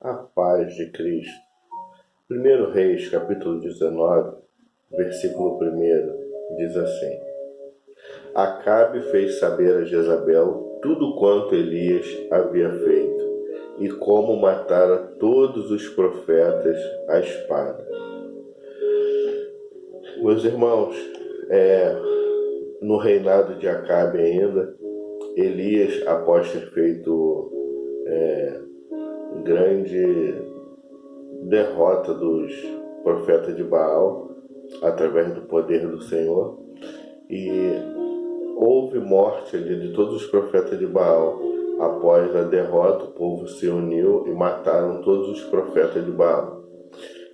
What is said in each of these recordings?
A paz de Cristo. 1 Reis, capítulo 19, versículo 1, diz assim: Acabe fez saber a Jezabel tudo quanto Elias havia feito, e como matara todos os profetas à espada. Meus irmãos, no reinado de Acabe ainda, Elias, após ter feito grande derrota dos profetas de Baal, através do poder do Senhor, e houve morte ali de todos os profetas de Baal. Após a derrota, o povo se uniu e mataram todos os profetas de Baal.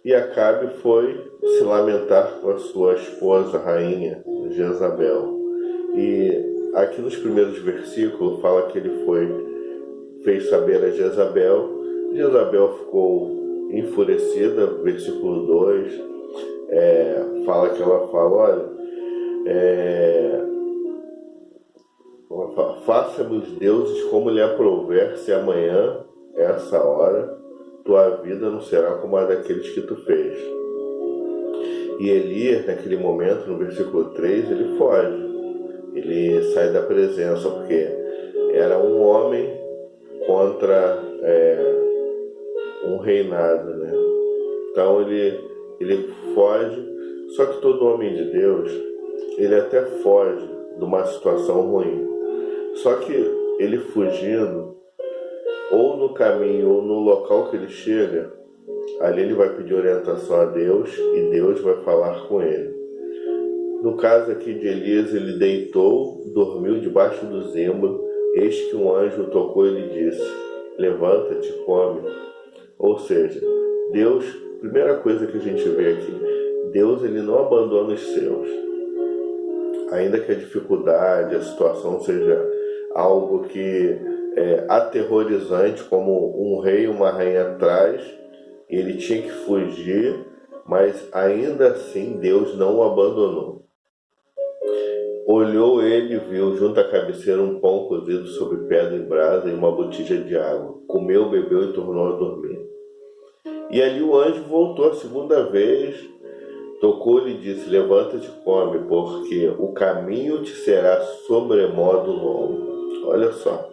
E Acabe foi se lamentar com a sua esposa, a rainha Jezabel. E aqui nos primeiros versículos fala que ele fez saber a Jezabel. Jezabel ficou enfurecida. Versículo 2 fala que ela fala: faça-me os deuses como lhe aprouver, se amanhã, essa hora, tua vida não será como a daqueles que tu fez. E Elias, naquele momento, no versículo 3, ele foge. Ele sai da presença, porque era um homem contra um reinado, né? Então ele foge. Só que todo homem de Deus, ele até foge de uma situação ruim. Só que ele fugindo, ou no caminho ou no local que ele chega, ali ele vai pedir orientação a Deus e Deus vai falar com ele. No caso aqui de Elias, ele deitou, dormiu debaixo do zimbro. Eis que um anjo tocou e lhe disse: levanta-te, come. Ou seja, Deus, primeira coisa que a gente vê aqui, Deus ele não abandona os seus. Ainda que a dificuldade, a situação seja algo que é aterrorizante, como um rei e uma rainha atrás, ele tinha que fugir, mas ainda assim Deus não o abandonou. Olhou ele e viu junto à cabeceira um pão cozido sobre pedra em brasa e uma botija de água. Comeu, bebeu e tornou a dormir. E ali o anjo voltou a segunda vez, tocou-lhe e disse: levanta-te e come, porque o caminho te será sobremodo longo. Olha só.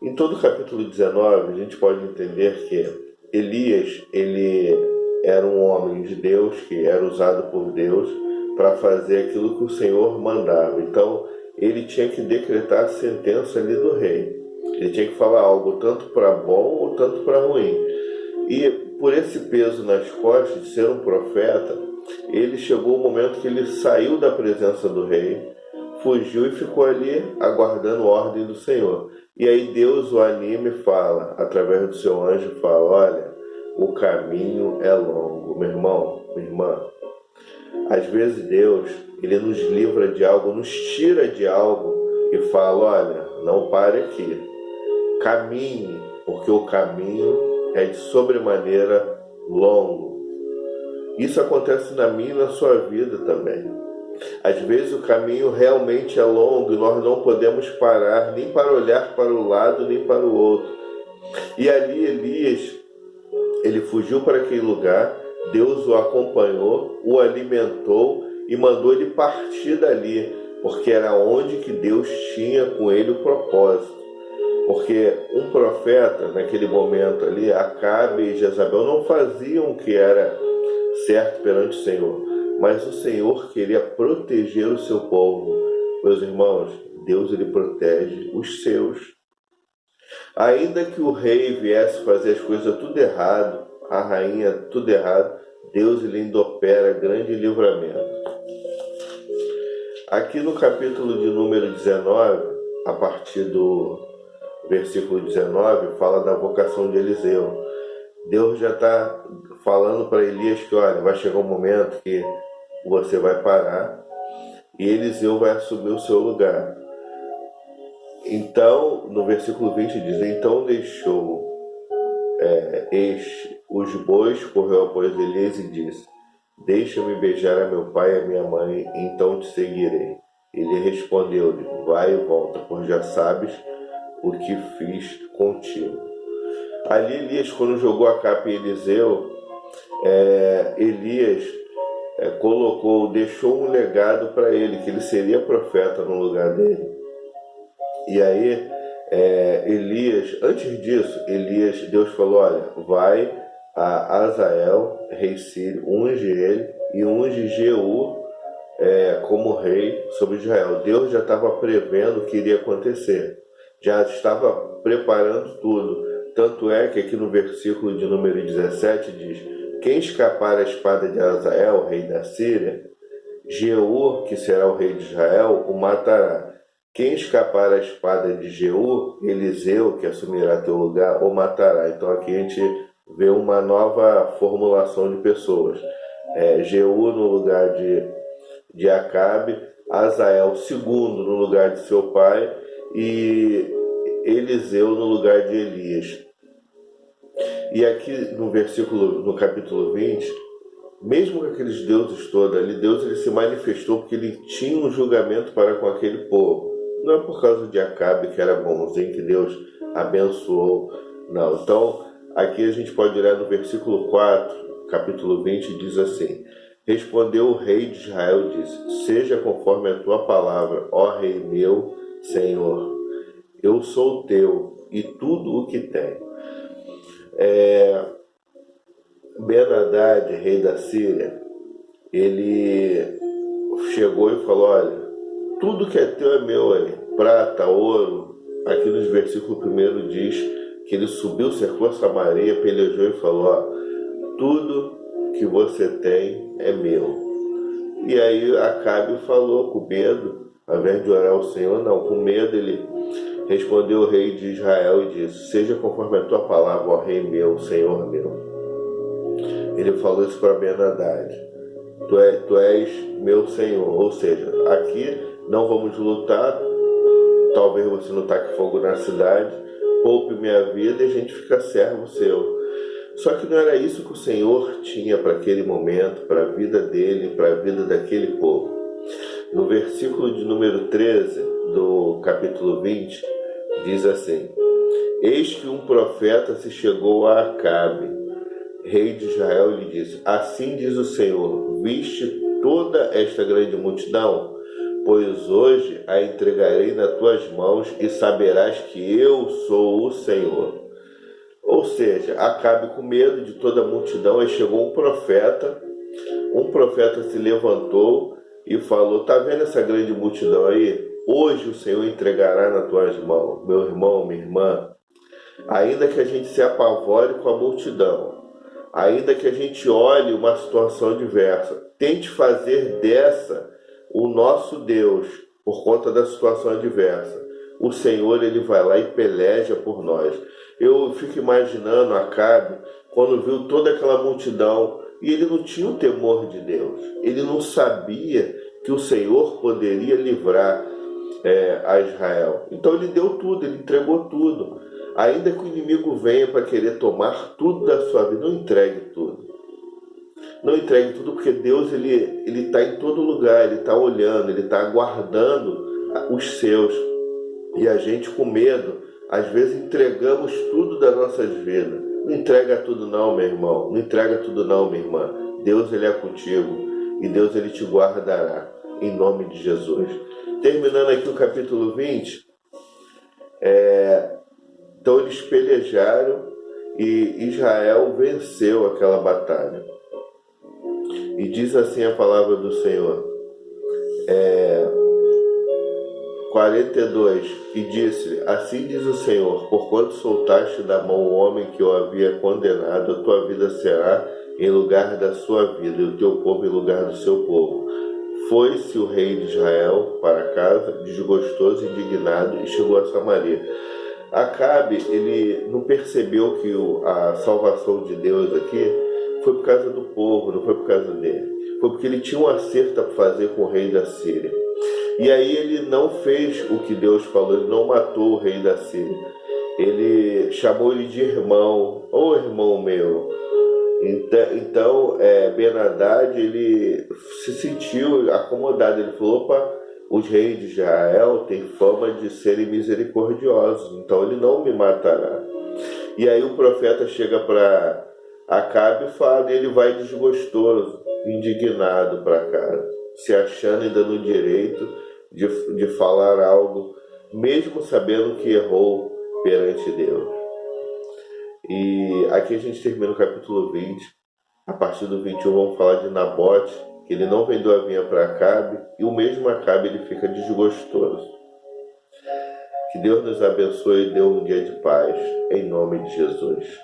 Em todo o capítulo 19, a gente pode entender que Elias, ele era um homem de Deus, que era usado por Deus para fazer aquilo que o Senhor mandava. Então, ele tinha que decretar a sentença ali do rei. Ele tinha que falar algo tanto para bom ou tanto para ruim. E por esse peso nas costas de ser um profeta, ele chegou o momento que ele saiu da presença do rei, fugiu e ficou ali aguardando a ordem do Senhor. E aí Deus o anima e fala, através do seu anjo, fala: olha, o caminho é longo. Meu irmão, minha irmã, às vezes Deus, ele nos livra de algo, nos tira de algo e fala: olha, não pare aqui, caminhe, porque o caminho é de sobremaneira longo. Isso acontece na minha e na sua vida também. Às vezes o caminho realmente é longo e nós não podemos parar nem para olhar para o lado nem para o outro. E ali Elias, ele fugiu para aquele lugar, Deus o acompanhou, o alimentou e mandou ele partir dali, porque era onde que Deus tinha com ele o propósito. Porque um profeta, naquele momento ali, Acabe e Jezabel não faziam o que era certo perante o Senhor, mas o Senhor queria proteger o seu povo. Meus irmãos, Deus ele protege os seus. Ainda que o rei viesse fazer as coisas tudo errado, a rainha tudo errado, Deus ele ainda opera grande livramento. Aqui no capítulo de número 19, a partir do versículo 19, fala da vocação de Eliseu. Deus já está falando para Elias que, olha, vai chegar um momento que você vai parar e Eliseu vai assumir o seu lugar. Então, no versículo 20 diz: então deixou os bois, correu após Elias e disse: deixa-me beijar a meu pai e a minha mãe, então te seguirei. Ele respondeu-lhe: vai e volta, pois já sabes o que fiz contigo. Ali Elias, quando jogou a capa em Eliseu, Elias deixou um legado para ele, que ele seria profeta no lugar dele. E aí, Elias, antes disso, Deus falou: olha, vai a Azael, rei sírio, unge ele e unge Jeú como rei sobre Israel. Deus já estava prevendo o que iria acontecer, já estava preparando tudo. Tanto é que aqui no versículo de número 17 diz: quem escapar à espada de Azael, rei da Síria, Jeú, que será o rei de Israel, o matará. Quem escapar à espada de Jeú, Eliseu, que assumirá teu lugar, o matará. Então aqui a gente vê uma nova formulação de pessoas. Jeú no lugar de Acabe, Azael segundo no lugar de seu pai e Eliseu no lugar de Elias. E aqui no capítulo 20, mesmo com aqueles deuses todos ali, Deus ele se manifestou porque ele tinha um julgamento para com aquele povo. Não é por causa de Acabe, que era bonzinho, que Deus abençoou, não. Então, aqui a gente pode olhar no versículo 4, capítulo 20, diz assim: respondeu o rei de Israel e disse: seja conforme a tua palavra, ó rei meu, Senhor. Eu sou teu e tudo o que tenho. Ben-Hadad, rei da Síria, ele chegou e falou: olha, tudo que é teu é meu aí, prata, ouro. Aqui nos versículos 1 diz que ele subiu, cercou Samaria, pelejou e falou: ó, tudo que você tem é meu. E aí Acabe falou com medo, ao invés de orar ao Senhor, não, com medo ele respondeu o rei de Israel e disse: seja conforme a tua palavra, ó rei meu, Senhor meu. Ele falou isso para Ben-Hadad: tu és meu Senhor. Ou seja, aqui não vamos lutar, talvez você não taque fogo na cidade, poupe minha vida e a gente fica servo seu. Só que não era isso que o Senhor tinha para aquele momento, para a vida dele, para a vida daquele povo. No versículo de número 13 do capítulo 20, diz assim: eis que um profeta se chegou a Acabe, rei de Israel, e lhe disse: assim diz o Senhor, viste toda esta grande multidão? Pois hoje a entregarei nas tuas mãos e saberás que eu sou o Senhor. Ou seja, Acabe com medo de toda a multidão, aí chegou um profeta se levantou e falou: tá vendo essa grande multidão aí? Hoje o Senhor entregará nas tuas mãos, meu irmão, minha irmã. Ainda que a gente se apavore com a multidão, ainda que a gente olhe uma situação diversa, tente fazer dessa o nosso Deus por conta da situação adversa. O Senhor ele vai lá e peleja por nós. Eu fico imaginando Acabe quando viu toda aquela multidão e ele não tinha o temor de Deus. Ele não sabia que o Senhor poderia livrar a Israel. Então ele deu tudo, ele entregou tudo. Ainda que o inimigo venha para querer tomar tudo da sua vida, não entregue tudo. Não entregue tudo, porque Deus ele está em todo lugar, ele está olhando, ele está aguardando os seus. E a gente com medo, às vezes entregamos tudo das nossas vidas. Não entrega tudo não, meu irmão. Não entrega tudo não, minha irmã. Deus ele é contigo e Deus ele te guardará, em nome de Jesus. Terminando aqui o capítulo 20, então eles pelejaram e Israel venceu aquela batalha. E diz assim a palavra do Senhor, 42, e disse-lhe: assim diz o Senhor, porquanto soltaste da mão o homem que eu havia condenado, a tua vida será em lugar da sua vida, e o teu povo em lugar do seu povo. Foi-se o rei de Israel para casa, desgostoso e indignado, e chegou a Samaria. Acabe, ele não percebeu que a salvação de Deus aqui foi por causa do povo, não foi por causa dele. Foi porque ele tinha um acerto a fazer com o rei da Síria. E aí ele não fez o que Deus falou, ele não matou o rei da Síria. Ele chamou ele de irmão, ô irmão meu. Então Ben-Hadad, ele se sentiu acomodado, ele falou: opa, os reis de Israel têm fama de serem misericordiosos, então ele não me matará. E aí o profeta chega para Acabe e fala, e ele vai desgostoso, indignado para casa, se achando ainda no direito de falar algo, mesmo sabendo que errou perante Deus. E aqui a gente termina o capítulo 20. A partir do 21 vamos falar de Nabote, que ele não vendeu a vinha para Acabe, e o mesmo Acabe ele fica desgostoso. Que Deus nos abençoe e dê um dia de paz, em nome de Jesus.